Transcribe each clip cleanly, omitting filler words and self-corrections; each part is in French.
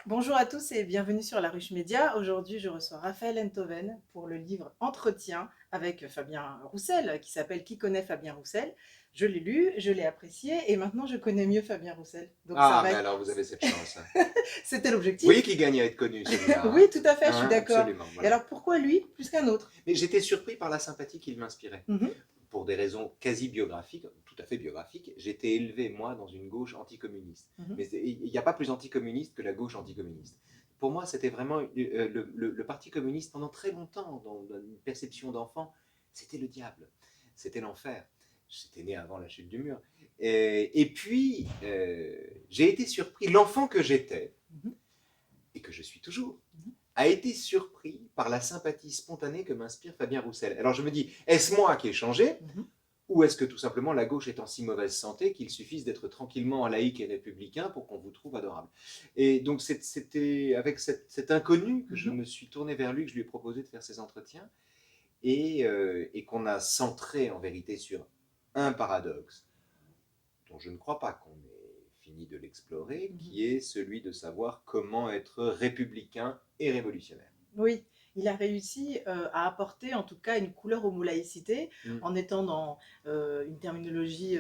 Bonjour à tous et bienvenue sur La Ruche Média. Aujourd'hui, je reçois Raphaël Enthoven pour le livre Entretien avec Fabien Roussel, qui s'appelle Qui connaît Fabien Roussel. Je l'ai lu, je l'ai apprécié et maintenant je connais mieux Fabien Roussel. Donc ça Ah, va mais être... alors vous avez cette chance, hein. C'était Vous voyez l'objectif. qu'il gagne à être connu, celui-là, Oui, hein? tout à fait, je suis Hein, d'accord. absolument, Et voilà. alors pourquoi lui plus qu'un autre? Mais j'étais surpris par la sympathie qu'il m'inspirait. Mhm, Pour des raisons quasi biographiques, tout à fait biographiques, j'étais élevé, moi, dans une gauche anticommuniste. mhm, Mais il n'y a pas plus anticommuniste que la gauche anticommuniste. Pour moi, c'était vraiment le Parti communiste pendant très longtemps, dans une perception d'enfant, c'était le diable, c'était l'enfer. J'étais né avant la chute du mur. Et puis, j'ai été surpris, l'enfant que j'étais, mhm, et que je suis toujours, mhm, a été surpris par la sympathie spontanée que m'inspire Fabien Roussel. Alors je me dis, est-ce moi qui ai changé, mhm. ou est-ce que tout simplement la gauche est en si mauvaise santé qu'il suffise d'être tranquillement laïque et républicain pour qu'on vous trouve adorable? Et donc c'était avec cet inconnu que je Mhm. me suis tourné vers lui, que je lui ai proposé de faire ces entretiens, et qu'on a centré en vérité sur un paradoxe dont je ne crois pas qu'on ait fini de l'explorer, Mhm. qui est celui de savoir comment être républicain et révolutionnaire. Oui, il a réussi à apporter en tout cas une couleur au mot laïcité Mm. en étant dans une terminologie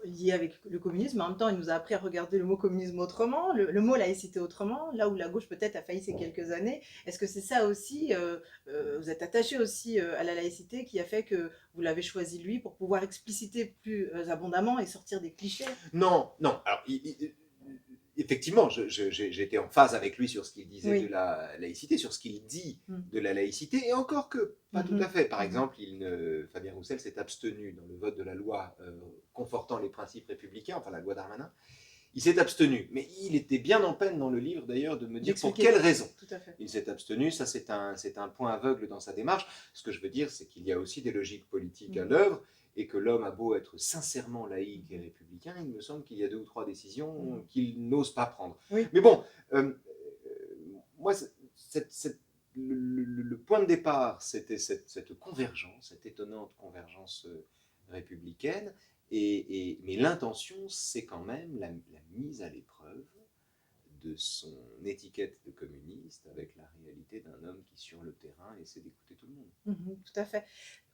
liée avec le communisme. En même temps, il nous a appris à regarder le mot communisme autrement, le mot laïcité autrement, là où la gauche peut-être a failli ces quelques années. Est-ce que c'est ça aussi, vous êtes attaché aussi à la laïcité qui a fait que vous l'avez choisi lui pour pouvoir expliciter plus abondamment et sortir des clichés? Non, non. Alors, effectivement, j'étais en phase avec lui sur ce qu'il disait de Oui. la laïcité, sur ce qu'il dit Mm. de la laïcité, et encore que, pas tout à Mhm. fait. Par Mhm. exemple, Fabien Roussel s'est abstenu dans le vote de la loi confortant les principes républicains, enfin la loi Darmanin. Il s'est abstenu, mais il était bien en peine dans le livre d'ailleurs de me dire pour quelle D'expliquer, raison tout à fait. il s'est abstenu. Ça, c'est un point aveugle dans sa démarche. Ce que je veux dire, c'est qu'il y a aussi des logiques politiques à Mhm. l'œuvre, et que l'homme a beau être sincèrement laïque et Mhm. républicain, il me semble qu'il y a deux ou trois décisions Mhm. qu'il n'ose pas prendre. Oui. Mais bon, moi, le point de départ, c'était cette convergence, cette étonnante convergence républicaine, mais l'intention, c'est quand même la mise à l'épreuve de son étiquette de communiste avec la réalité d'un homme qui, sur le terrain, essaie d'écouter tout le monde. Mhm, tout à fait.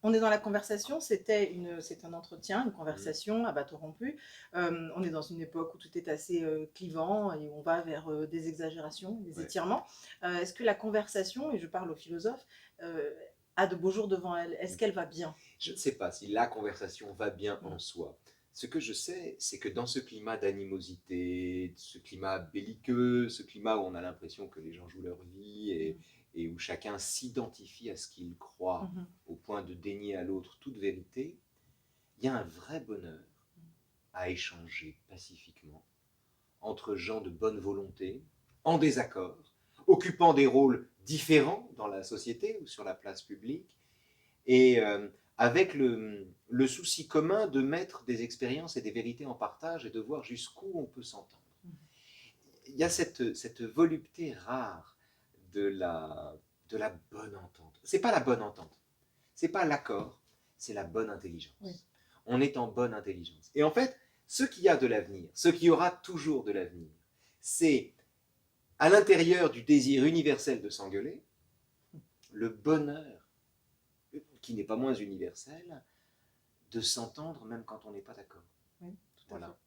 On est dans la conversation, c'est un entretien, une Mmh. conversation à bateau rompu. On est dans une époque où tout est assez clivant et où on va vers des exagérations, des Ouais. étirements. Est-ce que la conversation, et je parle aux philosophes, euh, a de beaux jours devant elle? Est-ce qu'elle va bien? Je ne sais pas si la conversation va bien Mm. en soi. Ce que je sais, c'est que dans ce climat d'animosité, ce climat belliqueux, ce climat où on a l'impression que les gens jouent leur vie, Mm. et où chacun s'identifie à ce qu'il croit Mhm. au point de dénier à l'autre toute vérité, il y a un vrai bonheur à échanger pacifiquement entre gens de bonne volonté, en désaccord, occupant des rôles différents dans la société ou sur la place publique, et avec le souci commun de mettre des expériences et des vérités en partage et de voir jusqu'où on peut s'entendre. Il y a cette volupté rare de de la bonne entente. C'est pas la bonne entente, c'est pas l'accord, c'est la bonne Oui. intelligence. On est en bonne intelligence. Et en fait, ce qui a de l'avenir, ce qui aura toujours de l'avenir, c'est à l'intérieur du désir universel de s'engueuler, le bonheur, qui n'est pas moins universel, de s'entendre même quand on n'est pas d'accord. Oui, tout à fait. Voilà.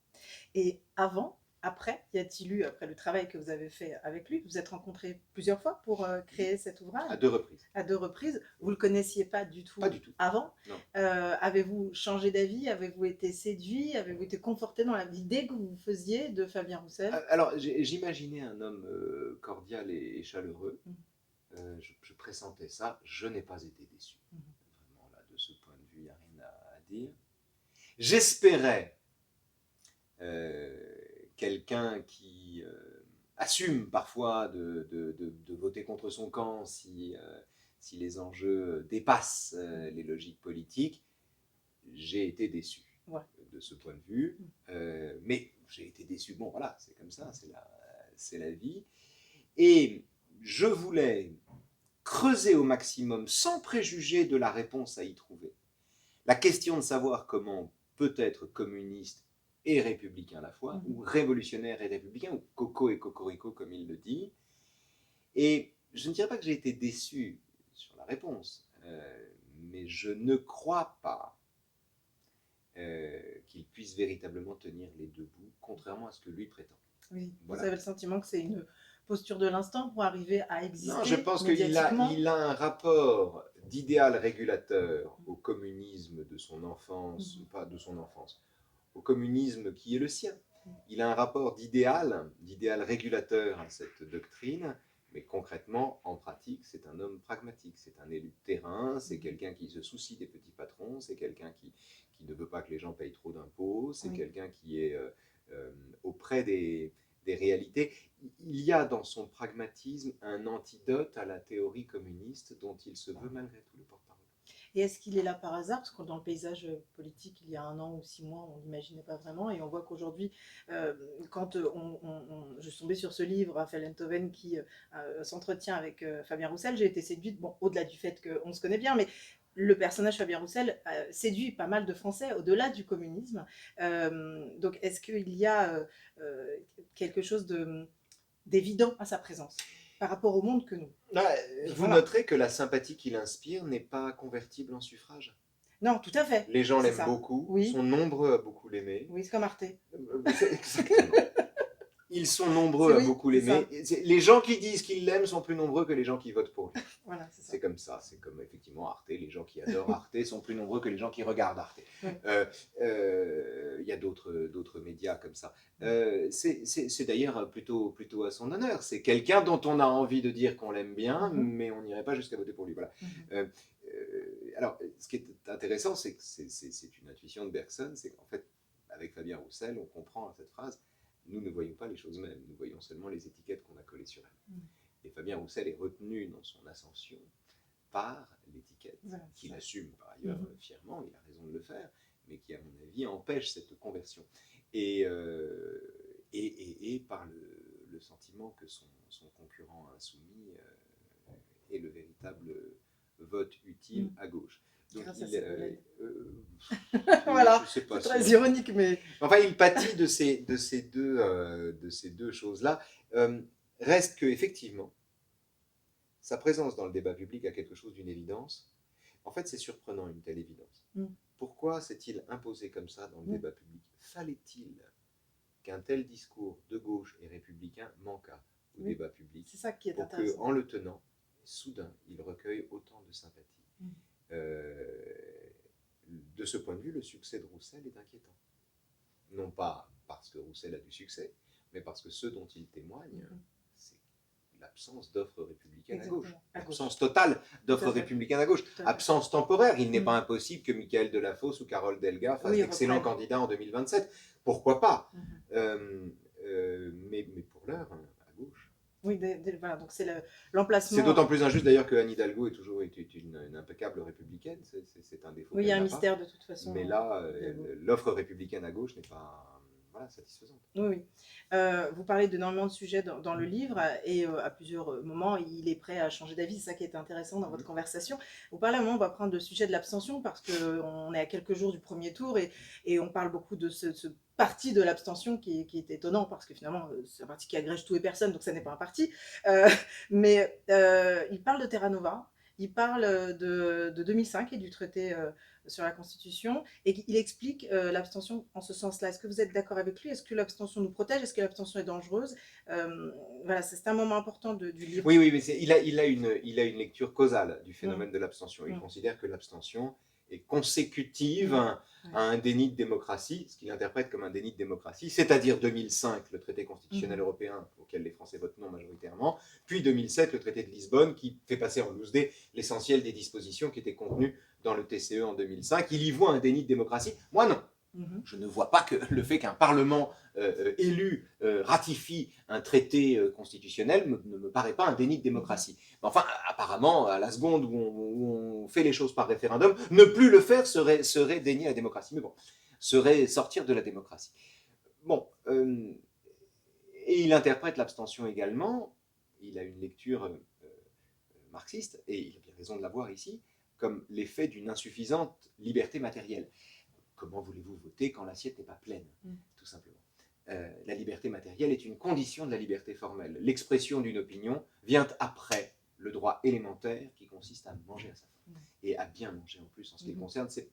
Et avant, après, y a-t-il eu, après le travail que vous avez fait avec lui, vous vous êtes rencontrés plusieurs fois pour créer cet À ouvrage? deux reprises. À deux reprises. Vous ne le connaissiez pas du Pas tout du tout. avant. Non. Avez-vous changé d'avis? Avez-vous été séduit? Avez-vous été conforté dans l'idée que vous faisiez de Fabien Roussel? Alors, j'imaginais un homme cordial et chaleureux. Mhm. Je pressentais ça. Je n'ai pas été déçu. Mhm. Vraiment, là, de ce point de vue, il n'y a rien à dire. J'espérais quelqu'un qui assume parfois de voter contre son camp si les enjeux dépassent les logiques politiques. J'ai été déçu Ouais. de ce point de vue, Mhm. mais j'ai été déçu. Bon, voilà, c'est comme ça, c'est la vie. Et je voulais creuser au maximum, sans préjuger de la réponse à y trouver, la question de savoir comment peut être communiste et républicain à la fois, ou révolutionnaire et républicain, ou coco et cocorico comme il le dit. Et je ne dirais pas que j'ai été déçu sur la réponse, mais je ne crois pas qu'il puisse véritablement tenir les deux bouts, contrairement à ce que lui prétend. Oui, Voilà. vous avez le sentiment que c'est une posture de l'instant pour arriver à exister Non, je pense qu'il a un rapport d'idéal régulateur au communisme de son enfance, pas de son enfance, au communisme qui est le sien. Il a un rapport d'idéal régulateur à cette doctrine, mais concrètement, en pratique, c'est un homme pragmatique, c'est un élu de terrain, c'est quelqu'un qui se soucie des petits patrons, c'est quelqu'un qui ne veut pas que les gens payent trop d'impôts, c'est quelqu'un qui est auprès des réalités. Il y a dans son pragmatisme un antidote à la théorie communiste dont il se veut malgré tout le porte-parole. Et est-ce qu'il est là par hasard? Parce que dans le paysage politique, il y a 1 an ou 6 mois, on n'imaginait pas vraiment. Et on voit qu'aujourd'hui, quand je suis tombée sur ce livre, Raphaël Enthoven, qui s'entretient avec Fabien Roussel, j'ai été séduite, bon, au-delà du fait qu'on se connaît bien, mais le personnage Fabien Roussel séduit pas mal de Français au-delà du communisme. Donc, est-ce qu'il y a quelque chose d'évident à sa présence par rapport au monde que nous? Vous noterez que la sympathie qu'il inspire n'est pas convertible en suffrage. Non, tout à fait. Les gens l'aiment beaucoup, sont nombreux à beaucoup l'aimer. Oui, c'est comme Arte. Exactement. Ils sont nombreux à beaucoup l'aimer. Les gens qui disent qu'ils l'aiment sont plus nombreux que les gens qui votent pour lui. Voilà, c'est comme ça. C'est comme effectivement Arte. Les gens qui adorent Arte sont plus nombreux que les gens qui regardent Arte. Il y a d'autres médias comme ça. C'est d'ailleurs plutôt à son honneur. C'est quelqu'un dont on a envie de dire qu'on l'aime bien, mais on n'irait pas jusqu'à voter pour lui. Voilà. Alors, ce qui est intéressant, c'est que c'est une intuition de Bergson. C'est qu'en fait, avec Fabien Roussel, on comprend à cette phrase: nous ne voyons pas les choses mêmes, nous voyons seulement les étiquettes qu'on a collées sur elles. Et Fabien Roussel est retenu dans son ascension par l'étiquette, qu'il assume par ailleurs fièrement, il a raison de le faire, mais qui, à mon avis, empêche cette conversion. Et par le sentiment que son concurrent insoumis est le véritable vote utile à gauche. Donc voilà, c'est très ironique, mais... Enfin, il pâtit de ces deux choses-là. Reste que, effectivement, sa présence dans le débat public a quelque chose d'une évidence. En fait, c'est surprenant, une telle évidence. Pourquoi s'est-il imposé comme ça dans le débat public? Fallait-il qu'un tel discours de gauche et républicain manquât au débat public? C'est ça qui est pour intéressant. qu'en le tenant, soudain, il recueille autant de sympathie. De ce point de vue, le succès de Roussel est inquiétant. Non pas parce que Roussel a du succès, mais parce que ce dont il témoigne, c'est l'absence d'offres républicaines à gauche. L'absence totale d'offres républicaines à gauche. Absence temporaire. Il n'est pas impossible que Michael Delafosse ou Carole Delga fassent d'excellents candidats en 2027. Pourquoi pas mais pour l'heure, à gauche. Oui, voilà, donc c'est l'emplacement. C'est d'autant plus injuste d'ailleurs que Anne Hidalgo est toujours une impeccable républicaine. C'est un défaut. Oui, il y a un mystère de toute façon. Mais là, l'offre républicaine à gauche n'est pas satisfaisante. Oui. Vous parlez d'énormément de sujets dans le livre et à plusieurs moments, il est prêt à changer d'avis. C'est ça qui est intéressant dans votre conversation. Vous parlez à un moment, on va prendre le sujet de l'abstention parce qu'on est à quelques jours du premier tour et on parle beaucoup de ce parti de l'abstention qui est étonnant parce que finalement, c'est un parti qui agrège tout et personne, donc ça n'est pas un parti. Mais il parle de Terra Nova, il parle de 2005 et du traité sur la Constitution, et il explique l'abstention en ce sens-là. Est-ce que vous êtes d'accord avec lui? Est-ce que l'abstention nous protège? Est-ce que l'abstention est dangereuse? Voilà, c'est un moment important du livre. Oui, mais il a une lecture causale du phénomène de l'abstention. Il considère que l'abstention est consécutive à un déni de démocratie, ce qu'il interprète comme un déni de démocratie, c'est-à-dire 2005, le traité constitutionnel européen auquel les Français votent non majoritairement, puis 2007, le traité de Lisbonne, qui fait passer en loose day l'essentiel des dispositions qui étaient contenues dans le TCE en 2005. Il y voit un déni de démocratie. Moi, non. Je ne vois pas que le fait qu'un Parlement élu ratifie un traité constitutionnel ne me paraît pas un déni de démocratie. Mais enfin, apparemment, à la seconde où on fait les choses par référendum, ne plus le faire serait dénier la démocratie. Mais bon, serait sortir de la démocratie. Bon, et il interprète l'abstention également. Il a une lecture marxiste, et il a bien raison de l'avoir ici, comme l'effet d'une insuffisante liberté matérielle. comment voulez-vous voter quand l'assiette n'est pas pleine, tout simplement. La liberté matérielle est une condition de la liberté formelle. L'expression d'une opinion vient après le droit élémentaire qui consiste à manger à sa faim. Et à bien manger en plus. En ce qui le concerne, c'est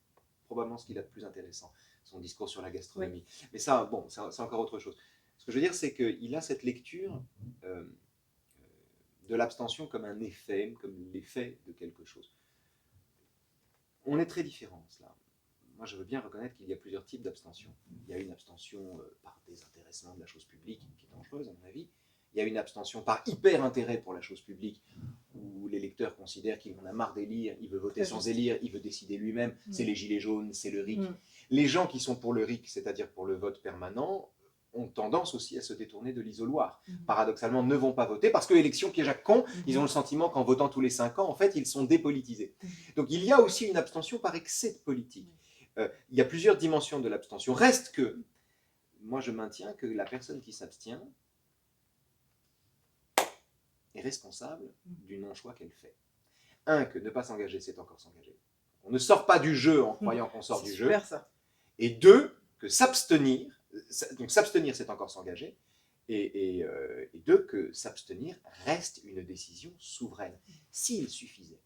probablement ce qu'il a de plus intéressant, son discours sur la gastronomie. Oui. Mais ça, bon, c'est encore autre chose. Ce que je veux dire, c'est qu'il a cette lecture de l'abstention comme un effet, comme l'effet de quelque chose. On est très différents, là. Moi, je veux bien reconnaître qu'il y a plusieurs types d'abstention. Il y a une abstention par désintéressement de la chose publique, qui est dangereuse, à mon avis. Il y a une abstention par hyper-intérêt pour la chose publique, où l'électeur considère qu'il en a marre d'élire, il veut voter sans élire, il veut décider lui-même. C'est les gilets jaunes, c'est le RIC. Les gens qui sont pour le RIC, c'est-à-dire pour le vote permanent, ont tendance aussi à se détourner de l'isoloir. Paradoxalement, ne vont pas voter parce que l'élection piège à con, ils ont le sentiment qu'en votant tous les 5 ans, en fait, ils sont dépolitisés. Donc il y a aussi une abstention par excès de politique. Il y a plusieurs dimensions de l'abstention. Reste que, moi je maintiens que la personne qui s'abstient est responsable du non-choix qu'elle fait. Que ne pas s'engager, c'est encore s'engager. On ne sort pas du jeu en croyant qu'on sort du jeu. Ça. Et 2, que s'abstenir, donc s'abstenir, c'est encore s'engager. Et 2, que s'abstenir reste une décision souveraine. S'il suffisait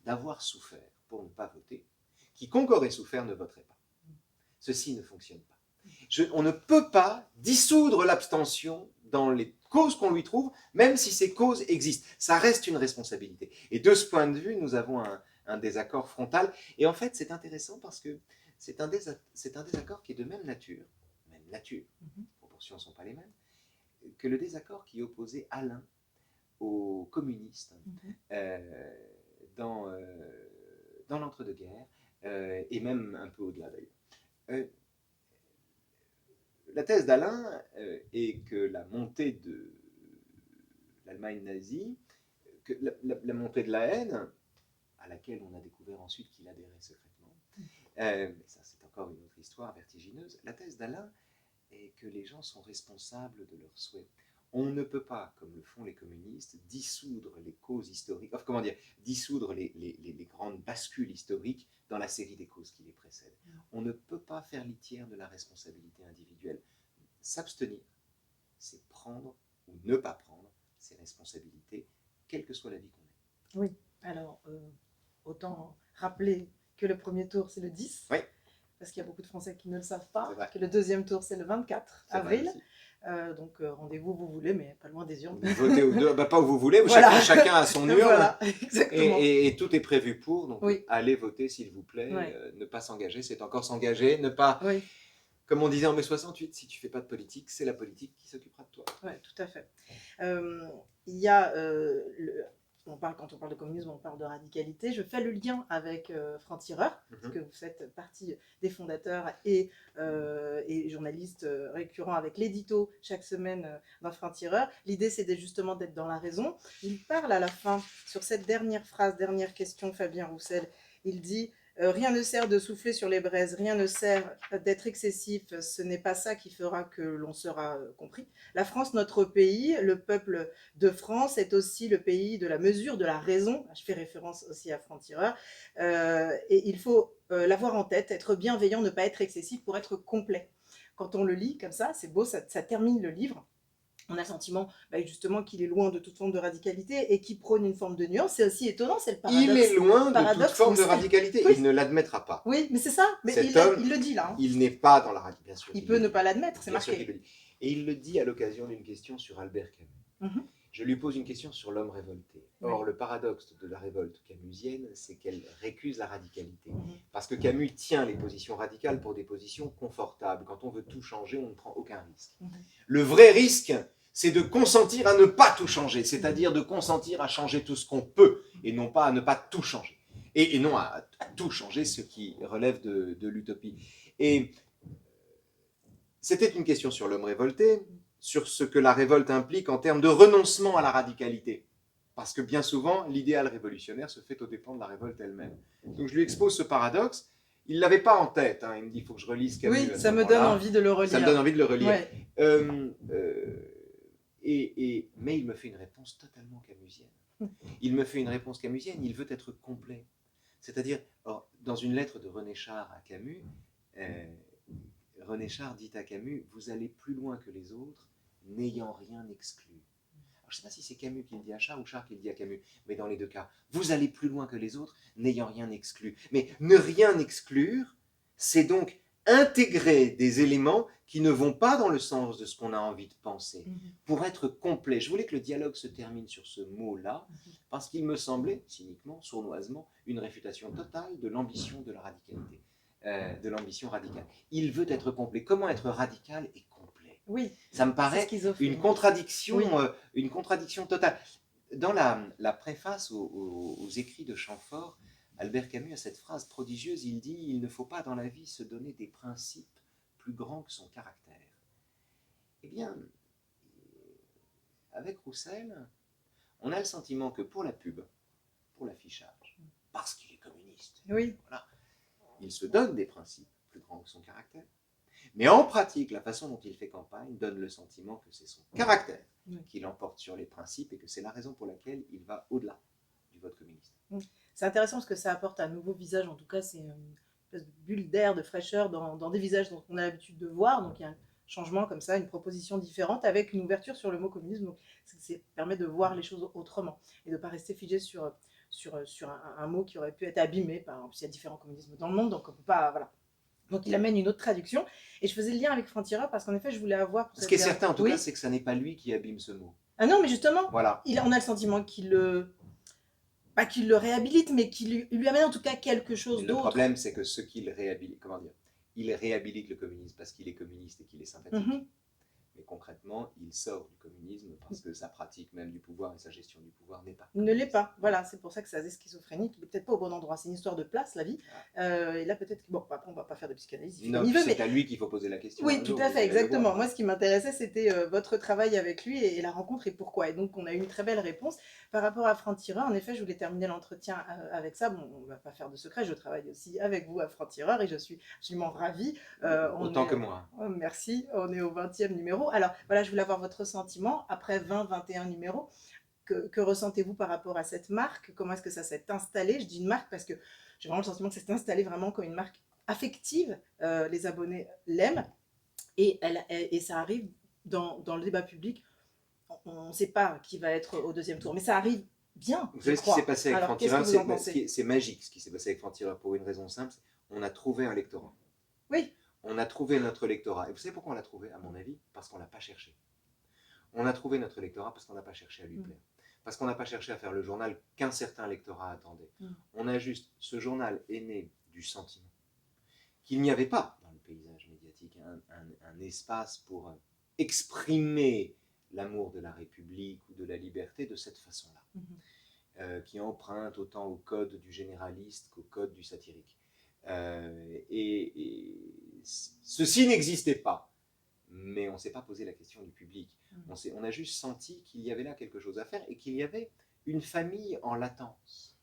d'avoir souffert pour ne pas voter, quiconque aurait souffert ne voterait pas. Ceci ne fonctionne pas. On ne peut pas dissoudre l'abstention dans les causes qu'on lui trouve, même si ces causes existent. Ça reste une responsabilité. Et de ce point de vue, nous avons un désaccord frontal. Et en fait, c'est intéressant parce que c'est un désaccord qui est de même nature, les proportions ne sont pas les mêmes, que le désaccord qui opposait Alain aux communistes dans l'entre-deux-guerres, et même un peu au-delà d'ailleurs. La thèse d'Alain est que la montée de l'Allemagne nazie, que la montée de la haine, à laquelle on a découvert ensuite qu'il adhérait secrètement, mais ça c'est encore une autre histoire vertigineuse, la thèse d'Alain est que les gens sont responsables de leurs souhaits. On ne peut pas, comme le font les communistes, dissoudre les causes historiques, enfin, comment dire, dissoudre les grandes bascules historiques dans la série des causes qui les précèdent. On ne peut pas faire litière de la responsabilité individuelle. S'abstenir, c'est prendre ou ne pas prendre ses responsabilités, quelle que soit la vie qu'on ait. Oui, alors, autant rappeler que le premier tour, c'est le 10. Oui. Parce qu'il y a beaucoup de Français qui ne le savent pas, que le deuxième tour, c'est le 24 avril. Donc rendez-vous où vous voulez, mais pas loin des urnes. Votez pas où vous voulez, voilà. chacun a son urne. Voilà, exactement. Et tout est prévu pour, donc allez voter s'il vous plaît. Ne pas s'engager, c'est encore s'engager. Ne pas, comme on disait en mai 68, si tu ne fais pas de politique, c'est la politique qui s'occupera de toi. Oui, tout à fait. Il y a... quand on parle de communisme, on parle de radicalité. Je fais le lien avec Franck Tireur, parce que vous faites partie des fondateurs et journaliste récurrent avec l'édito chaque semaine dans Franck Tireur. L'idée, c'est justement d'être dans la raison. Il parle à la fin, sur cette dernière phrase, dernière question, Fabien Roussel, il dit « Rien ne sert de souffler sur les braises, rien ne sert d'être excessif, ce n'est pas ça qui fera que l'on sera compris. La France, notre pays, le peuple de France est aussi le pays de la mesure, de la raison. » Je fais référence aussi à Franck Tireur. Et il faut l'avoir en tête, être bienveillant, ne pas être excessif pour être complet. Quand on le lit comme ça, c'est beau, ça termine le livre. On a le sentiment justement qu'il est loin de toute forme de radicalité et qu'il prône une forme de nuance. C'est aussi étonnant, c'est le paradoxe. Il est loin de toute forme de radicalité. Oui. Il ne l'admettra pas. Oui, mais c'est ça. Mais il le dit là. Il n'est pas dans la radicalité. Bien sûr. Il peut ne pas l'admettre, c'est marqué. Et il le dit à l'occasion d'une question sur Albert Camus. Je lui pose une question sur l'homme révolté. Or, le paradoxe de la révolte camusienne, c'est qu'elle récuse la radicalité. Parce que Camus tient les positions radicales pour des positions confortables. Quand on veut tout changer, on ne prend aucun risque. Le vrai risque, c'est de consentir à ne pas tout changer, c'est-à-dire de consentir à changer tout ce qu'on peut, et non pas à ne pas tout changer. Et non à tout changer, ce qui relève de l'utopie. Et c'était une question sur l'homme révolté, sur ce que la révolte implique en termes de renoncement à la radicalité. Parce que bien souvent, l'idéal révolutionnaire se fait aux dépens de la révolte elle-même. Donc je lui expose ce paradoxe. Il ne l'avait pas en tête. Il me dit, il faut que je relise Camus. Oui, ça me donne envie de le relire. Ça me donne envie de le relire. Ouais. Mais il me fait une réponse totalement camusienne. Il me fait une réponse camusienne, il veut être complet. C'est-à-dire, dans une lettre de René Char à Camus, Euh, René Char dit à Camus, vous allez plus loin que les autres, n'ayant rien exclu. Alors, je ne sais pas si c'est Camus qui le dit à Char ou Char qui le dit à Camus, mais dans les deux cas, vous allez plus loin que les autres, n'ayant rien exclu. Mais ne rien exclure, c'est donc intégrer des éléments qui ne vont pas dans le sens de ce qu'on a envie de penser, pour être complet. Je voulais que le dialogue se termine sur ce mot-là, parce qu'il me semblait, cyniquement, sournoisement, une réfutation totale de l'ambition de la radicalité, de l'ambition radicale. Il veut être complet. Comment être radical et complet? Oui, ça me paraît une contradiction, une contradiction totale. Dans la préface aux écrits de Chamfort, Albert Camus a cette phrase prodigieuse, il dit « Il ne faut pas dans la vie se donner des principes plus grands que son caractère ». Eh bien, avec Roussel, on a le sentiment que pour la pub, pour l'affichage, parce qu'il est communiste, oui. Voilà, il se donne des principes plus grands que son caractère. Mais en pratique, la façon dont il fait campagne donne le sentiment que c'est son caractère qui l'emporte sur les principes et que c'est la raison pour laquelle il va au-delà du vote communiste. C'est intéressant parce que ça apporte un nouveau visage, en tout cas c'est une espèce de bulle d'air, de fraîcheur dans des visages dont on a l'habitude de voir, donc il y a un changement comme ça, une proposition différente avec une ouverture sur le mot communisme, donc ça permet de voir les choses autrement et de ne pas rester figé sur un mot qui aurait pu être abîmé, par exemple, il y a différents communismes dans le monde, donc on ne peut pas, voilà. Donc il amène une autre traduction. Et je faisais le lien avec Franc-Tireur parce qu'en effet, je voulais avoir... Ce qui est certain, en tout cas, c'est que ça n'est pas lui qui abîme ce mot. Ah non, mais justement, voilà. On a le sentiment qu'il le... Pas qu'il le réhabilite, mais qu'il lui amène en tout cas quelque chose d'autre. Le problème, c'est que ce qu'il réhabilite... Comment dire? Il réhabilite le communisme parce qu'il est communiste et qu'il est sympathique. Mais concrètement, il sort du communisme parce que sa pratique même du pouvoir et sa gestion du pouvoir n'est pas. Ne l'est pas. Voilà, c'est pour ça que c'est assez schizophrénique. Il n'est peut-être pas au bon endroit. C'est une histoire de place, la vie. Et là, peut-être... Bon, après, on ne va pas faire de psychanalyse. Non, c'est à lui qu'il faut poser la question. Oui, tout à fait, exactement. Moi, ce qui m'intéressait, c'était votre travail avec lui et la rencontre et pourquoi. Et donc, on a eu une très belle réponse. Par rapport à Franc-Tireur, en effet, je voulais terminer l'entretien avec ça. Bon, on ne va pas faire de secret. Je travaille aussi avec vous à Franc-Tireur et je suis absolument ravie. Autant que moi. Oh, merci. On est au 20e numéro. Alors, voilà, je voulais avoir votre sentiment après 20-21 numéros. Que ressentez-vous par rapport à cette marque? Comment est-ce que ça s'est installé? Je dis une marque parce que j'ai vraiment le sentiment que ça s'est installé vraiment comme une marque affective. Les abonnés l'aiment et ça arrive dans le débat public. On ne sait pas qui va être au deuxième tour, mais ça arrive bien. Vous savez ce qui s'est passé avec Franc-Tireur? C'est magique ce qui s'est passé avec Franc-Tireur pour une raison simple. On a trouvé un lectorat. Oui. On a trouvé notre lectorat. Et vous savez pourquoi on l'a trouvé, à mon avis? Parce qu'on ne l'a pas cherché. On a trouvé notre lectorat parce qu'on n'a pas cherché à lui plaire. Parce qu'on n'a pas cherché à faire le journal qu'un certain lectorat attendait. On a juste, ce journal est né du sentiment qu'il n'y avait pas dans le paysage médiatique un espace pour exprimer l'amour de la République ou de la liberté de cette façon-là, qui emprunte autant au code du généraliste qu'au code du satirique. Et ceci n'existait pas. Mais on ne s'est pas posé la question du public. On a juste senti qu'il y avait là quelque chose à faire et qu'il y avait une famille en latence.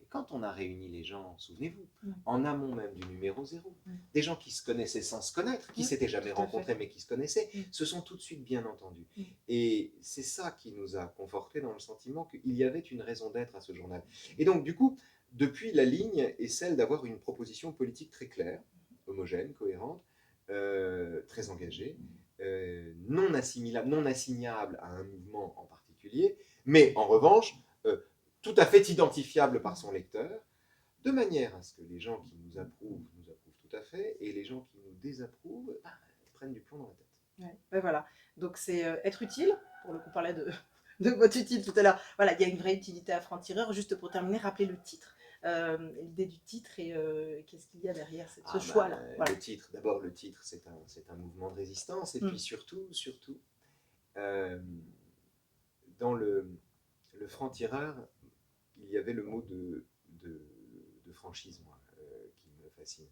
Et quand on a réuni les gens, souvenez-vous, en amont même du numéro 0, des gens qui se connaissaient sans se connaître, qui ne s'étaient jamais rencontrés mais qui se connaissaient, se sont tout de suite bien entendus. Et c'est ça qui nous a confortés dans le sentiment qu'il y avait une raison d'être à ce journal. Et donc, du coup, depuis, la ligne est celle d'avoir une proposition politique très claire, homogène, cohérente, très engagé, non assimilable, non assignable à un mouvement en particulier, mais en revanche, tout à fait identifiable par son lecteur, de manière à ce que les gens qui nous approuvent tout à fait, et les gens qui nous désapprouvent prennent du plomb dans la tête. Ouais, ben voilà, donc c'est être utile, pour le coup on parlait de votre utile tout à l'heure, voilà, il y a une vraie utilité à Franc-Tireur. Juste pour terminer, rappelez le titre. L'idée du titre et qu'est-ce qu'il y a derrière ce choix-là. Voilà. Le titre, d'abord le titre, c'est un mouvement de résistance, et puis surtout, dans le Franc-Tireur, il y avait le mot de franchise, moi, qui me fascine,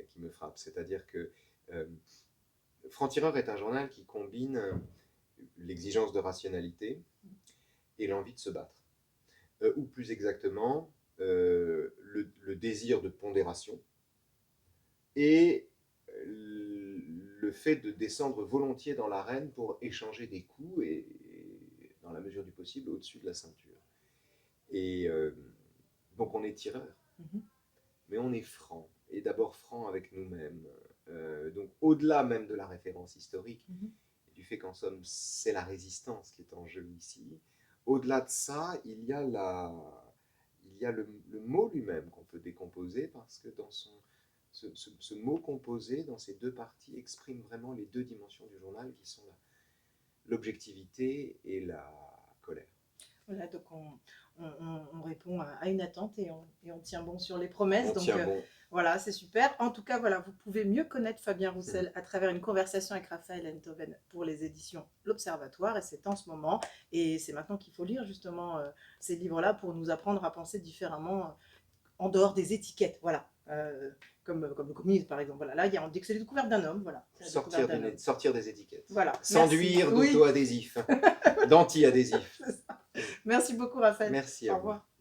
qui me frappe. C'est-à-dire que Franc-Tireur est un journal qui combine l'exigence de rationalité et l'envie de se battre. Ou plus exactement, le désir de pondération et le fait de descendre volontiers dans l'arène pour échanger des coups et dans la mesure du possible au-dessus de la ceinture. Et donc on est tireur, mais on est franc. est d'abord franc avec nous-mêmes. Donc au-delà même de la référence historique, Mhm. du fait qu'en somme c'est la résistance qui est en jeu ici, au-delà de ça, il y a le mot lui-même qu'on peut décomposer parce que dans ce mot composé, dans ces deux parties, exprime vraiment les deux dimensions du journal qui sont l'objectivité et la colère. Voilà, donc on répond à une attente et on tient bon sur les promesses. On Donc tient bon. voilà, c'est super. En tout cas, voilà, vous pouvez mieux connaître Fabien Roussel à travers une conversation avec Raphaël Enthoven pour les éditions L'Observatoire. Et c'est en ce moment. Et c'est maintenant qu'il faut lire justement ces livres-là pour nous apprendre à penser différemment en dehors des étiquettes. Voilà. Comme le communisme, par exemple. Voilà, là, on dit que c'est la découverte d'un homme. Voilà, Sortir des étiquettes. Voilà. S'enduire d'auto-adhésifs, d'anti-adhésifs. Merci beaucoup, Raphaël. Merci Au à revoir. vous.